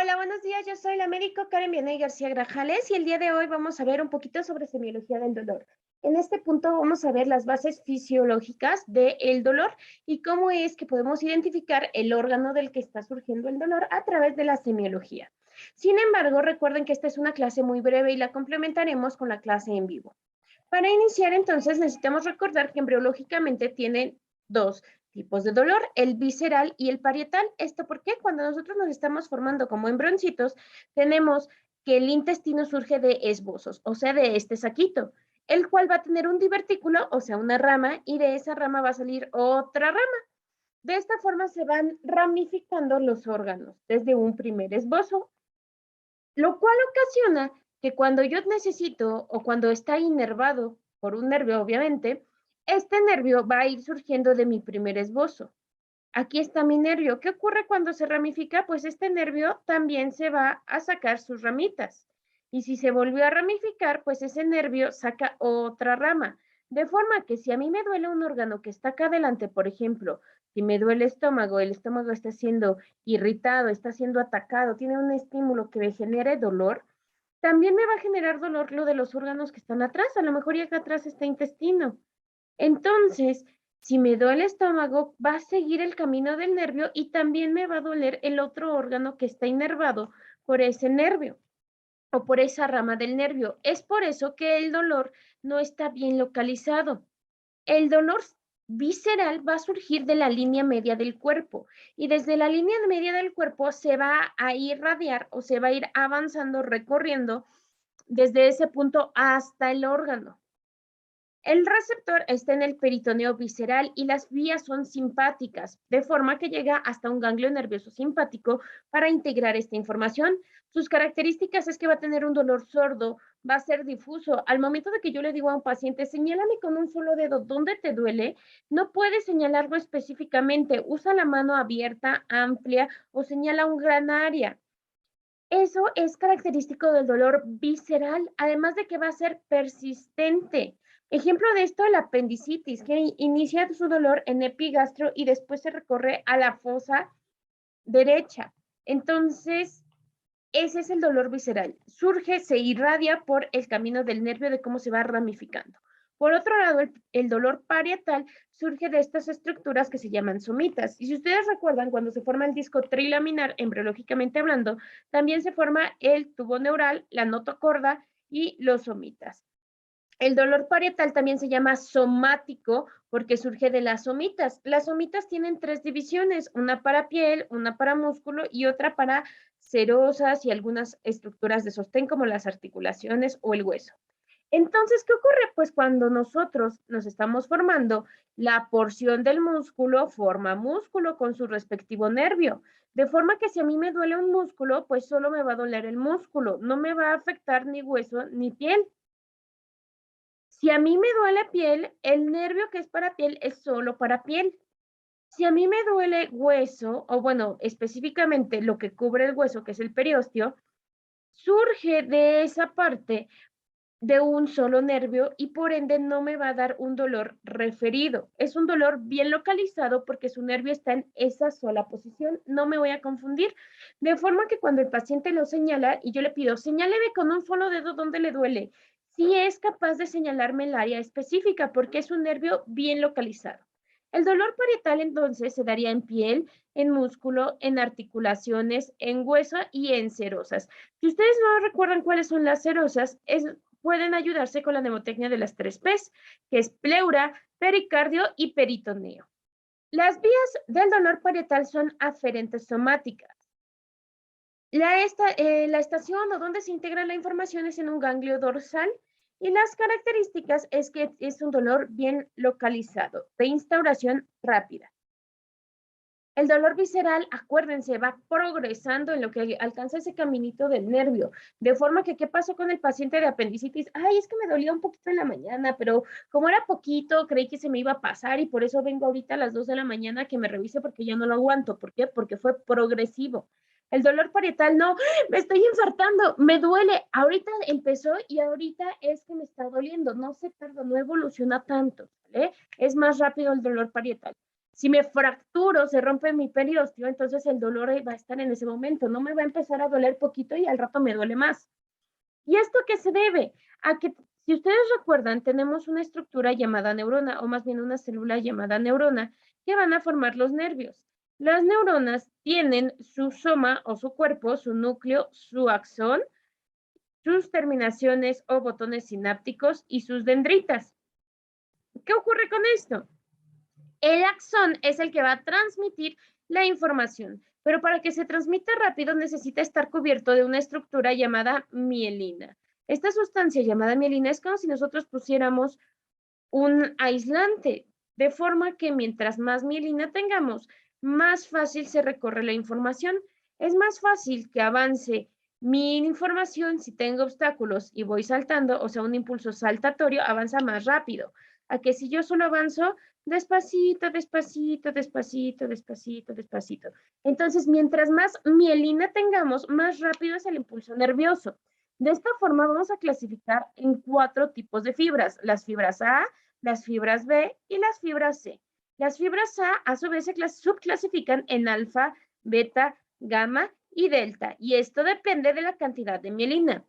Hola, buenos días. Yo soy la médico Karen Vianey García Grajales y el día de hoy vamos a ver un poquito sobre semiología del dolor. En este punto vamos a ver las bases fisiológicas del dolor y cómo es que podemos identificar el órgano del que está surgiendo el dolor a través de la semiología. Sin embargo, recuerden que esta es una clase muy breve y la complementaremos con la clase en vivo. Para iniciar, entonces, necesitamos recordar que embriológicamente tienen dos tipos de dolor, el visceral y el parietal. ¿Esto por qué? Cuando nosotros nos estamos formando como embrioncitos, tenemos que el intestino surge de esbozos, o sea, de este saquito, el cual va a tener un divertículo, o sea, una rama, y de esa rama va a salir otra rama. De esta forma se van ramificando los órganos desde un primer esbozo, lo cual ocasiona que cuando yo necesito o cuando está inervado por un nervio, obviamente, este nervio va a ir surgiendo de mi primer esbozo. Aquí está mi nervio. ¿Qué ocurre cuando se ramifica? Pues este nervio también se va a sacar sus ramitas. Y si se volvió a ramificar, pues ese nervio saca otra rama. De forma que si a mí me duele un órgano que está acá adelante, por ejemplo, si me duele el estómago está siendo irritado, está siendo atacado, tiene un estímulo que me genere dolor, también me va a generar dolor lo de los órganos que están atrás. A lo mejor y acá atrás está intestino. Entonces, si me duele el estómago, va a seguir el camino del nervio y también me va a doler el otro órgano que está inervado por ese nervio o por esa rama del nervio. Es por eso que el dolor no está bien localizado. El dolor visceral va a surgir de la línea media del cuerpo y desde la línea media del cuerpo se va a irradiar o se va a ir avanzando, recorriendo desde ese punto hasta el órgano. El receptor está en el peritoneo visceral y las vías son simpáticas, de forma que llega hasta un ganglio nervioso simpático para integrar esta información. Sus características es que va a tener un dolor sordo, va a ser difuso. Al momento de que yo le digo a un paciente, señálame con un solo dedo dónde te duele, no puede señalarlo específicamente. Usa la mano abierta, amplia o señala un gran área. Eso es característico del dolor visceral, además de que va a ser persistente. Ejemplo de esto, la apendicitis, que inicia su dolor en epigastro y después se recorre a la fosa derecha. Entonces, ese es el dolor visceral. Surge, se irradia por el camino del nervio de cómo se va ramificando. Por otro lado, el dolor parietal surge de estas estructuras que se llaman somitas. Y si ustedes recuerdan, cuando se forma el disco trilaminar, embriológicamente hablando, también se forma el tubo neural, la notocorda y los somitas. El dolor parietal también se llama somático porque surge de las somitas. Las somitas tienen tres divisiones, una para piel, una para músculo y otra para serosas y algunas estructuras de sostén como las articulaciones o el hueso. Entonces, ¿qué ocurre? Pues cuando nosotros nos estamos formando, la porción del músculo forma músculo con su respectivo nervio. De forma que si a mí me duele un músculo, pues solo me va a doler el músculo, no me va a afectar ni hueso ni piel. Si a mí me duele piel, el nervio que es para piel es solo para piel. Si a mí me duele hueso, o bueno, específicamente lo que cubre el hueso, que es el periósteo, surge de esa parte de un solo nervio y por ende no me va a dar un dolor referido. Es un dolor bien localizado porque su nervio está en esa sola posición. No me voy a confundir. De forma que cuando el paciente lo señala y yo le pido, señáleme con un solo dedo dónde le duele, sí es capaz de señalarme el área específica porque es un nervio bien localizado. El dolor parietal entonces se daría en piel, en músculo, en articulaciones, en hueso y en serosas. Si ustedes no recuerdan cuáles son las serosas, pueden ayudarse con la mnemotecnia de las tres P's, que es pleura, pericardio y peritoneo. Las vías del dolor parietal son aferentes somáticas. La estación o donde se integra la información es en un ganglio dorsal y las características es que es un dolor bien localizado, de instauración rápida. El dolor visceral, acuérdense, va progresando en lo que alcanza ese caminito del nervio, de forma que, ¿qué pasó con el paciente de apendicitis? Ay, es que me dolía un poquito en la mañana, pero como era poquito, creí que se me iba a pasar y por eso vengo ahorita a las 2 de la mañana que me revise porque ya no lo aguanto. ¿Por qué? Porque fue progresivo. El dolor parietal, no, me estoy infartando, me duele, ahorita empezó y ahorita es que me está doliendo, no se tarda, no evoluciona tanto, ¿vale? Es más rápido el dolor parietal. Si me fracturo, se rompe mi periósteo, entonces el dolor va a estar en ese momento. No me va a empezar a doler poquito y al rato me duele más. ¿Y esto qué se debe? A que, si ustedes recuerdan, tenemos una estructura llamada neurona, o más bien una célula llamada neurona, que van a formar los nervios. Las neuronas tienen su soma o su cuerpo, su núcleo, su axón, sus terminaciones o botones sinápticos y sus dendritas. ¿Qué ocurre con esto? El axón es el que va a transmitir la información, pero para que se transmita rápido necesita estar cubierto de una estructura llamada mielina. Esta sustancia llamada mielina es como si nosotros pusiéramos un aislante, de forma que mientras más mielina tengamos, más fácil se recorre la información. Es más fácil que avance mi información si tengo obstáculos y voy saltando, o sea, un impulso saltatorio avanza más rápido. A que si yo solo avanzo despacito, despacito, despacito, despacito, despacito. Entonces, mientras más mielina tengamos, más rápido es el impulso nervioso. De esta forma vamos a clasificar en 4 tipos de fibras: las fibras A, las fibras B y las fibras C. Las fibras A su vez se subclasifican en alfa, beta, gamma y delta, y esto depende de la cantidad de mielina.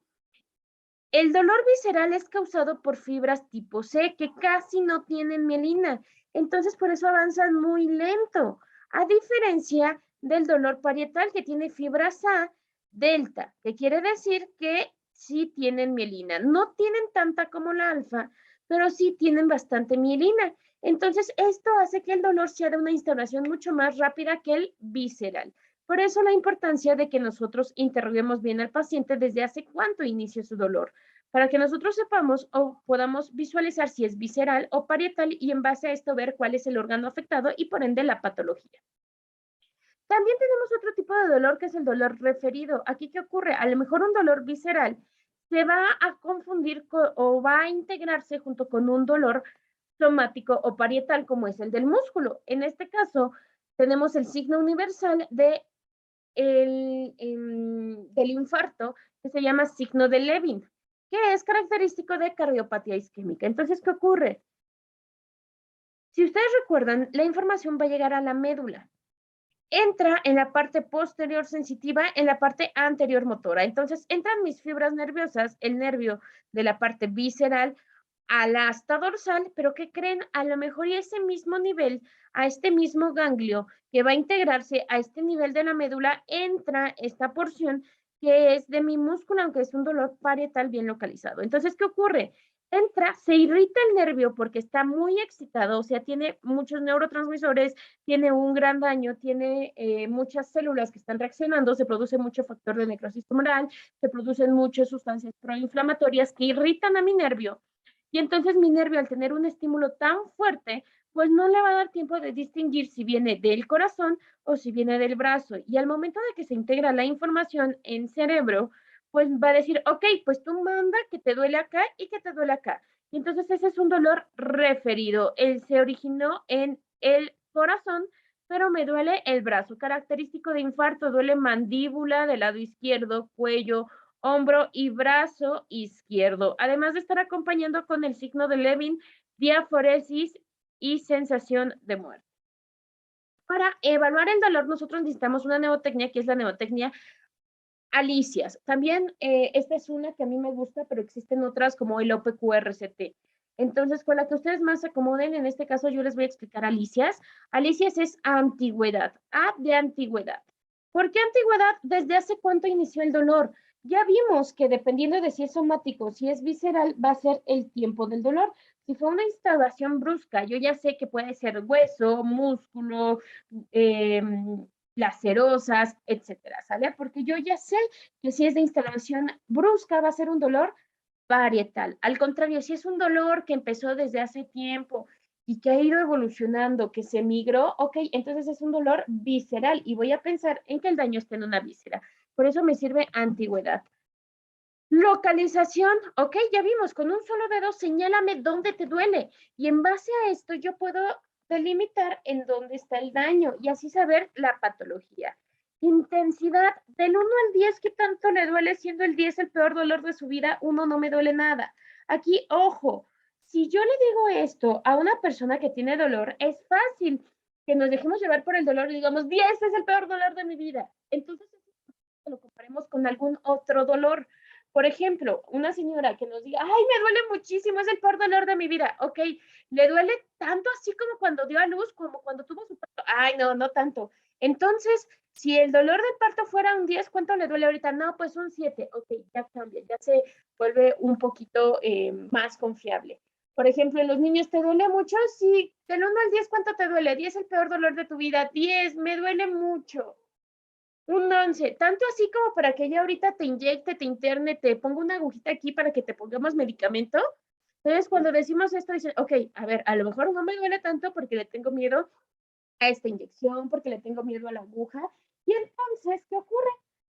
El dolor visceral es causado por fibras tipo C, que casi no tienen mielina, entonces por eso avanzan muy lento, a diferencia del dolor parietal, que tiene fibras A delta, que quiere decir que sí tienen mielina. No tienen tanta como la alfa, pero sí tienen bastante mielina. Entonces, esto hace que el dolor sea de una instauración mucho más rápida que el visceral. Por eso la importancia de que nosotros interroguemos bien al paciente desde hace cuánto inició su dolor, para que nosotros sepamos o podamos visualizar si es visceral o parietal y en base a esto ver cuál es el órgano afectado y por ende la patología. También tenemos otro tipo de dolor que es el dolor referido. Aquí, ¿qué ocurre? A lo mejor un dolor visceral se va a confundir o va a integrarse junto con un dolor somático o parietal, como es el del músculo. En este caso, tenemos el signo universal del infarto, que se llama signo de Levin, que es característico de cardiopatía isquémica. Entonces, ¿qué ocurre? Si ustedes recuerdan, la información va a llegar a la médula. Entra en la parte posterior sensitiva, en la parte anterior motora. Entonces, entran mis fibras nerviosas, el nervio de la parte visceral, a la asta dorsal, pero ¿qué creen? A lo mejor y ese mismo nivel, a este mismo ganglio que va a integrarse a este nivel de la médula, entra esta porción que es de mi músculo, aunque es un dolor parietal bien localizado. Entonces, ¿qué ocurre? Entra, se irrita el nervio porque está muy excitado, o sea, tiene muchos neurotransmisores, tiene un gran daño, tiene muchas células que están reaccionando, se produce mucho factor de necrosis tumoral, se producen muchas sustancias proinflamatorias que irritan a mi nervio. Y entonces mi nervio, al tener un estímulo tan fuerte, pues no le va a dar tiempo de distinguir si viene del corazón o si viene del brazo. Y al momento de que se integra la información en cerebro, pues va a decir, ok, pues tú manda que te duele acá y que te duele acá. Y entonces ese es un dolor referido. Él se originó en el corazón, pero me duele el brazo. Característico de infarto, duele mandíbula del lado izquierdo, cuello, hombro y brazo izquierdo, además de estar acompañando con el signo de Levin, diaforesis y sensación de muerte. Para evaluar el dolor, nosotros necesitamos una neotecnia, que es la neotecnia Alicias. También esta es una que a mí me gusta, pero existen otras como el OPQRCT. Entonces, con la que ustedes más se acomoden, en este caso yo les voy a explicar Alicias. Alicias es antigüedad, A de antigüedad. ¿Por qué antigüedad? ¿Desde hace cuánto inició el dolor? Ya vimos que dependiendo de si es somático, si es visceral, va a ser el tiempo del dolor. Si fue una instauración brusca, yo ya sé que puede ser hueso, músculo, lacerosas, etcétera, ¿sale? Porque yo ya sé que si es de instalación brusca va a ser un dolor parietal. Al contrario, si es un dolor que empezó desde hace tiempo y que ha ido evolucionando, que se migró, ok, entonces es un dolor visceral y voy a pensar en que el daño está en una víscera. Por eso me sirve antigüedad. Localización, ok, ya vimos, con un solo dedo señálame dónde te duele y en base a esto yo puedo delimitar en dónde está el daño y así saber la patología. Intensidad, del 1 al 10, ¿qué tanto le duele? Siendo el 10 el peor dolor de su vida, 1 no me duele nada. Aquí, ojo, si yo le digo esto a una persona que tiene dolor, es fácil. que nos dejemos llevar por el dolor y digamos, 10 es el peor dolor de mi vida. Entonces, lo comparemos con algún otro dolor. Por ejemplo, una señora que nos diga, ay, me duele muchísimo, es el peor dolor de mi vida. Ok, ¿le duele tanto así como cuando dio a luz, como cuando tuvo su parto? Ay, no, no tanto. Entonces, si el dolor del parto fuera un 10, ¿cuánto le duele ahorita? No, pues un 7. Ok, ya cambia, ya se vuelve un poquito más confiable. Por ejemplo, en los niños, ¿te duele mucho? Sí, del 1 al 10, ¿cuánto te duele? 10 el peor dolor de tu vida. 10, me duele mucho. Un 11, tanto así como para que ella ahorita te inyecte, te interne, te ponga una agujita aquí para que te pongamos medicamento. Entonces, cuando decimos esto, dicen, ok, a ver, a lo mejor no me duele tanto porque le tengo miedo a esta inyección, porque le tengo miedo a la aguja. Y entonces, ¿qué ocurre?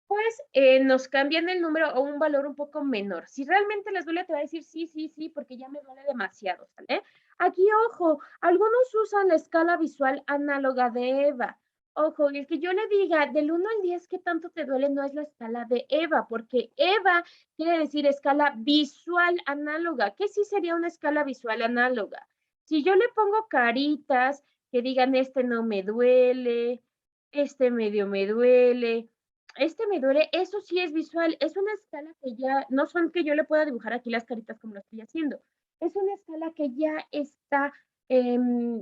Pues nos cambian el número a un valor un poco menor. Si realmente les duele, te va a decir sí, sí, sí, porque ya me duele demasiado, ¿sale? Aquí, ojo, algunos usan la escala visual análoga de EVA. Ojo, el que yo le diga del 1 al 10 qué tanto te duele no es la escala de EVA, porque EVA quiere decir escala visual análoga. ¿Qué sí sería una escala visual análoga? Si yo le pongo caritas que digan este no me duele, este medio me duele, este me duele, eso sí es visual, es una escala que ya, no son que yo le pueda dibujar aquí las caritas como lo estoy haciendo, es una escala que ya está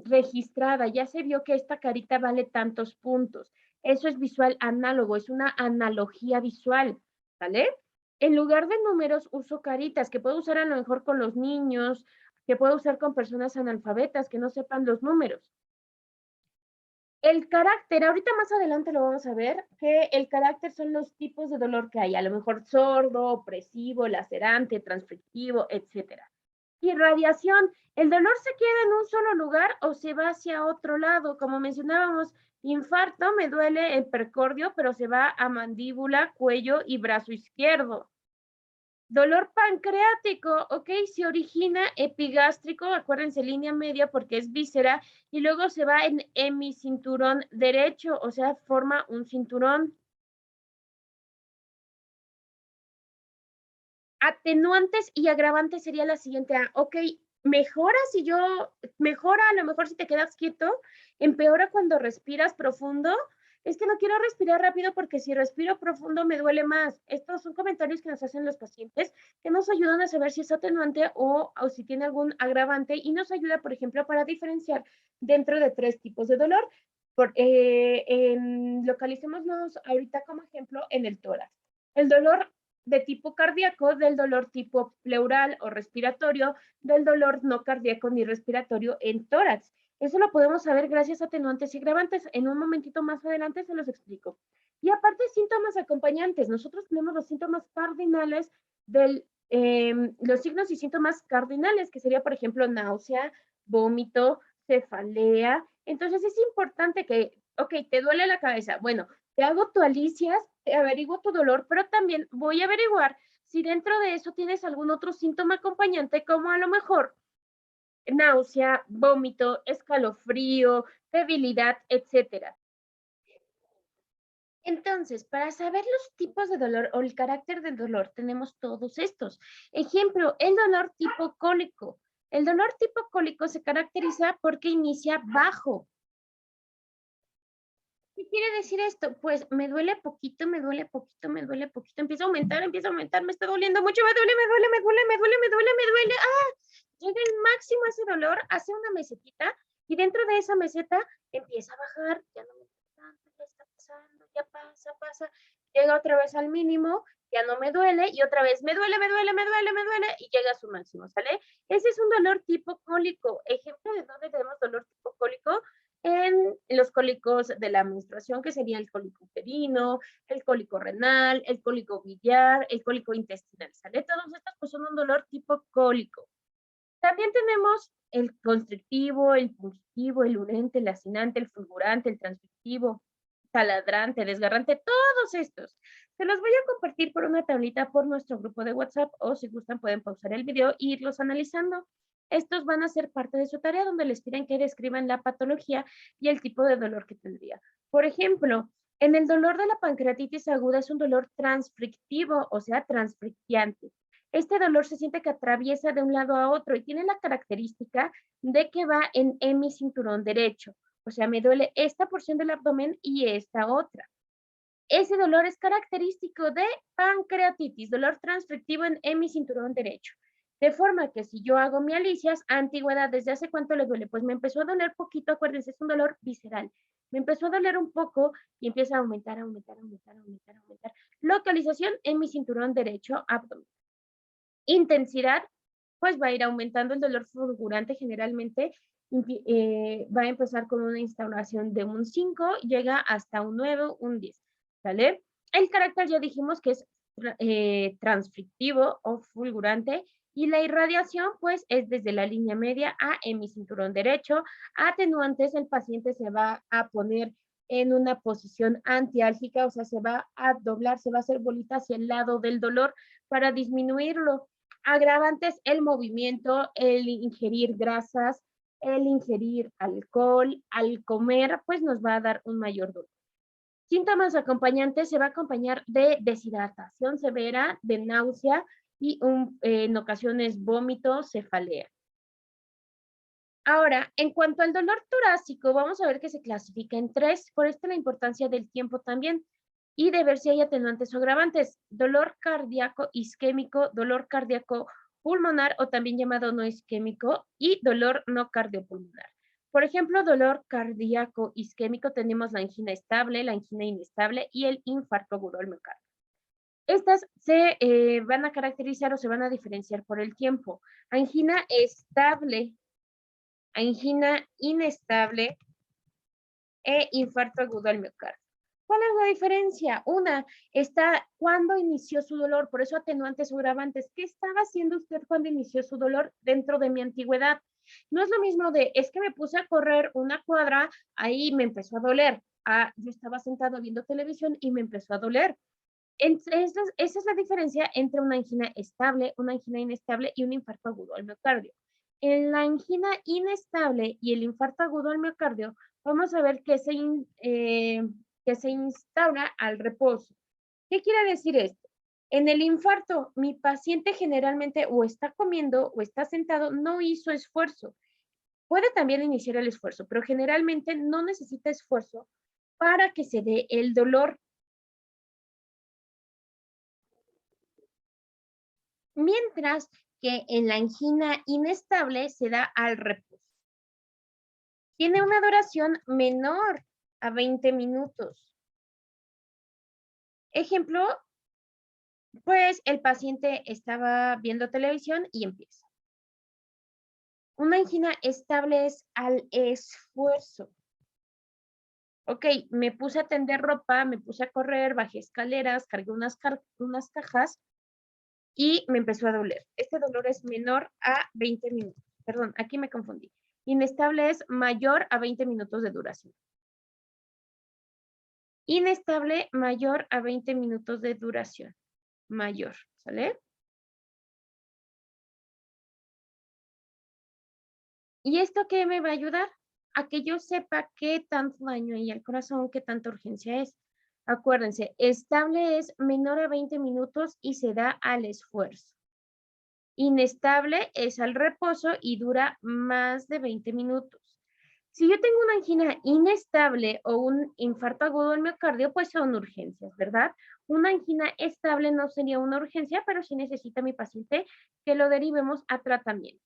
registrada, ya se vio que esta carita vale tantos puntos. Eso es visual análogo, es una analogía visual, ¿vale? En lugar de números uso caritas, que puedo usar a lo mejor con los niños, que puedo usar con personas analfabetas que no sepan los números. El carácter, ahorita más adelante lo vamos a ver, que el carácter son los tipos de dolor que hay, a lo mejor sordo, opresivo, lacerante, transflictivo, etcétera. Y radiación, el dolor se queda en un solo lugar o se va hacia otro lado, como mencionábamos, infarto, me duele el percordio, pero se va a mandíbula, cuello y brazo izquierdo. Dolor pancreático, ok, se origina epigástrico, acuérdense, línea media porque es víscera, y luego se va en hemicinturón derecho, o sea, forma un cinturón. Atenuantes y agravantes sería la siguiente. Ok, mejora si yo, mejora a lo mejor si te quedas quieto, empeora cuando respiras profundo. Es que no quiero respirar rápido porque si respiro profundo me duele más. Estos son comentarios que nos hacen los pacientes que nos ayudan a saber si es atenuante o si tiene algún agravante y nos ayuda, por ejemplo, para diferenciar dentro de 3 tipos de dolor. Localicémonos ahorita como ejemplo en el tórax. El dolor de tipo cardíaco, del dolor tipo pleural o respiratorio, del dolor no cardíaco ni respiratorio en tórax. Eso lo podemos saber gracias a atenuantes y agravantes. En un momentito más adelante se los explico. Y aparte, síntomas acompañantes. Nosotros tenemos los síntomas cardinales los signos y síntomas cardinales, que sería, por ejemplo, náusea, vómito, cefalea. Entonces es importante que, ok, te duele la cabeza. Bueno, te hago tu alicias, te averiguo tu dolor, pero también voy a averiguar si dentro de eso tienes algún otro síntoma acompañante, como a lo mejor náusea, vómito, escalofrío, debilidad, etcétera. Entonces, para saber los tipos de dolor o el carácter del dolor, tenemos todos estos. Ejemplo, el dolor tipo cólico. El dolor tipo cólico se caracteriza porque inicia bajo. ¿Qué quiere decir esto? Pues me duele poquito, me duele poquito, me duele poquito, empieza a aumentar, me está doliendo mucho, me duele, me duele, me duele, me duele, me duele, me duele. ¡Ah! Llega el máximo ese dolor, hace una mesetita y dentro de esa meseta empieza a bajar, ya no me duele tanto, ya está pasando, ya pasa, pasa, llega otra vez al mínimo, ya no me duele y otra vez me duele, me duele, me duele, me duele y llega a su máximo, ¿sale? Ese es un dolor tipo cólico. Ejemplo de dónde tenemos dolor tipo cólico en los cólicos de la menstruación, que sería el cólico uterino, el cólico renal, el cólico biliar, el cólico intestinal, ¿sale? Todos estos pues son un dolor tipo cólico. También tenemos el constrictivo, el pungitivo, el urente, el lacinante, el fulgurante, el transfictivo, taladrante, desgarrante, todos estos. Se los voy a compartir por una tablita por nuestro grupo de WhatsApp o si gustan pueden pausar el video e irlos analizando. Estos van a ser parte de su tarea donde les piden que describan la patología y el tipo de dolor que tendría. Por ejemplo, en el dolor de la pancreatitis aguda es un dolor transfrictivo, o sea, transfrictiante. Este dolor se siente que atraviesa de un lado a otro y tiene la característica de que va en hemicinturón derecho. O sea, me duele esta porción del abdomen y esta otra. Ese dolor es característico de pancreatitis, dolor transfectivo en mi cinturón derecho. De forma que si yo hago mialicias, antigüedad, ¿desde hace cuánto le duele? Pues me empezó a doler poquito, acuérdense, es un dolor visceral. Me empezó a doler un poco y empieza a aumentar, aumentar, aumentar, aumentar, aumentar. Localización en mi cinturón derecho, abdomen. Intensidad, pues va a ir aumentando el dolor fulgurante generalmente. Va a empezar con una instauración de un 5, llega hasta un 9, un 10, ¿sale? El carácter ya dijimos que es transflictivo o fulgurante y la irradiación pues es desde la línea media a en mi cinturón derecho. Atenuantes, el paciente se va a poner en una posición antiálgica, o sea, se va a doblar, se va a hacer bolita hacia el lado del dolor para disminuirlo. Agravantes, el movimiento, el ingerir grasas, el ingerir alcohol, al comer, pues nos va a dar un mayor dolor. Síntomas acompañantes se va a acompañar de deshidratación severa, de náusea y en ocasiones vómito, cefalea. Ahora, en cuanto al dolor torácico, vamos a ver que se clasifica en 3, por esto la importancia del tiempo también, y de ver si hay atenuantes o agravantes. Dolor cardíaco isquémico, dolor cardíaco pulmonar o también llamado no isquémico y dolor no cardiopulmonar. Por ejemplo, dolor cardíaco isquémico tenemos la angina estable, la angina inestable y el infarto agudo al miocardio. Estas se van a caracterizar o se van a diferenciar por el tiempo. Angina estable, angina inestable e infarto agudo al miocardio. ¿Cuál es la diferencia? Una está cuando inició su dolor, por eso atenuantes o agravantes. ¿Qué estaba haciendo usted cuando inició su dolor dentro de mi antigüedad? No es lo mismo de, es que me puse a correr una cuadra, ahí me empezó a doler. Ah, yo estaba sentado viendo televisión y me empezó a doler. Esa es la diferencia entre una angina estable, una angina inestable y un infarto agudo al miocardio. En la angina inestable y el infarto agudo al miocardio, vamos a ver que se instaura al reposo. ¿Qué quiere decir esto? En el infarto, mi paciente generalmente o está comiendo o está sentado, no hizo esfuerzo. Puede también iniciar el esfuerzo, pero generalmente no necesita esfuerzo para que se dé el dolor. Mientras que en la angina inestable se da al reposo. Tiene una duración menor a 20 minutos. Ejemplo, pues el paciente estaba viendo televisión y empieza. Una angina estable es al esfuerzo. Ok, me puse a tender ropa, me puse a correr, bajé escaleras, cargué unas cajas y me empezó a doler. Este dolor es menor a 20 minutos. Perdón, aquí me confundí. Inestable es mayor a 20 minutos de duración. Inestable mayor a 20 minutos de duración. Mayor, ¿sale? ¿Y esto qué me va a ayudar? A que yo sepa qué tanto daño hay al corazón, qué tanta urgencia es. Acuérdense, estable es menor a 20 minutos y se da al esfuerzo. Inestable es al reposo y dura más de 20 minutos. Si yo tengo una angina inestable o un infarto agudo del miocardio, pues son urgencias, ¿verdad? Una angina estable no sería una urgencia, pero sí necesita mi paciente que lo derivemos a tratamiento.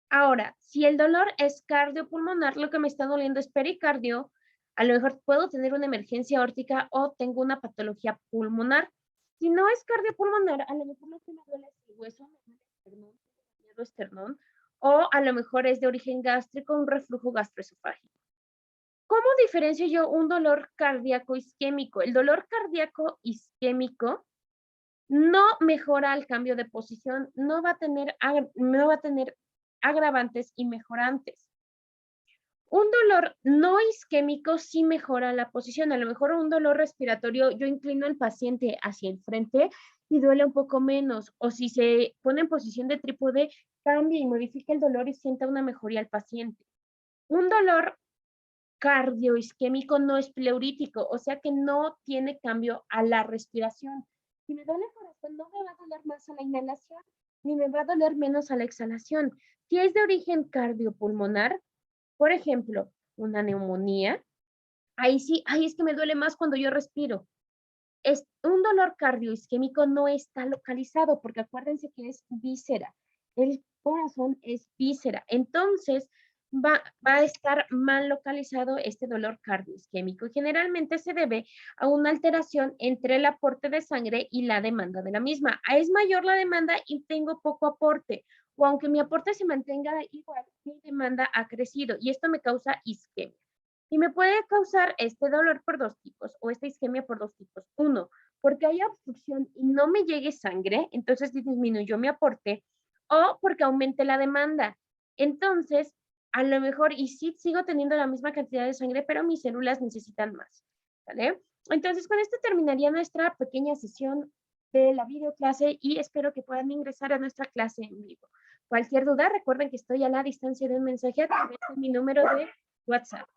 Ahora, si el dolor es cardiopulmonar, lo que me está doliendo es pericardio, a lo mejor puedo tener una emergencia aórtica o tengo una patología pulmonar. Si no es cardiopulmonar, a lo mejor lo que me duele es el hueso, me duele el esternón, o a lo mejor es de origen gástrico, un reflujo gastroesofágico. ¿Cómo diferencio yo un dolor cardíaco isquémico? El dolor cardíaco isquémico no mejora al cambio de posición, no va a tener agravantes y mejorantes. Un dolor no isquémico sí mejora la posición. A lo mejor un dolor respiratorio, yo inclino al paciente hacia el frente y duele un poco menos. O si se pone en posición de trípode, cambia y modifica el dolor y sienta una mejoría al paciente. Un dolor cardioisquémico no es pleurítico, o sea que no tiene cambio a la respiración. Si me duele el corazón, no me va a doler más a la inhalación, ni me va a doler menos a la exhalación. Si es de origen cardiopulmonar, Por ejemplo, una neumonía, ahí sí, ay, es que me duele más cuando yo respiro. Un dolor cardioisquémico no está localizado, porque acuérdense que es víscera. El corazón es víscera. Entonces, va a estar mal localizado este dolor cardioisquémico. Generalmente se debe a una alteración entre el aporte de sangre y la demanda de la misma. Es mayor la demanda y tengo poco aporte. O aunque mi aporte se mantenga igual, mi demanda ha crecido y esto me causa isquemia. Y me puede causar este dolor por dos tipos o esta isquemia por dos tipos. Uno, porque hay obstrucción y no me llegue sangre, entonces disminuyó mi aporte, o porque aumente la demanda. Entonces, a lo mejor, y sí sigo teniendo la misma cantidad de sangre, pero mis células necesitan más. ¿Vale? Entonces, con esto terminaría nuestra pequeña sesión de la videoclase y espero que puedan ingresar a nuestra clase en vivo. Cualquier duda, recuerden que estoy a la distancia de un mensaje a través de mi número de WhatsApp.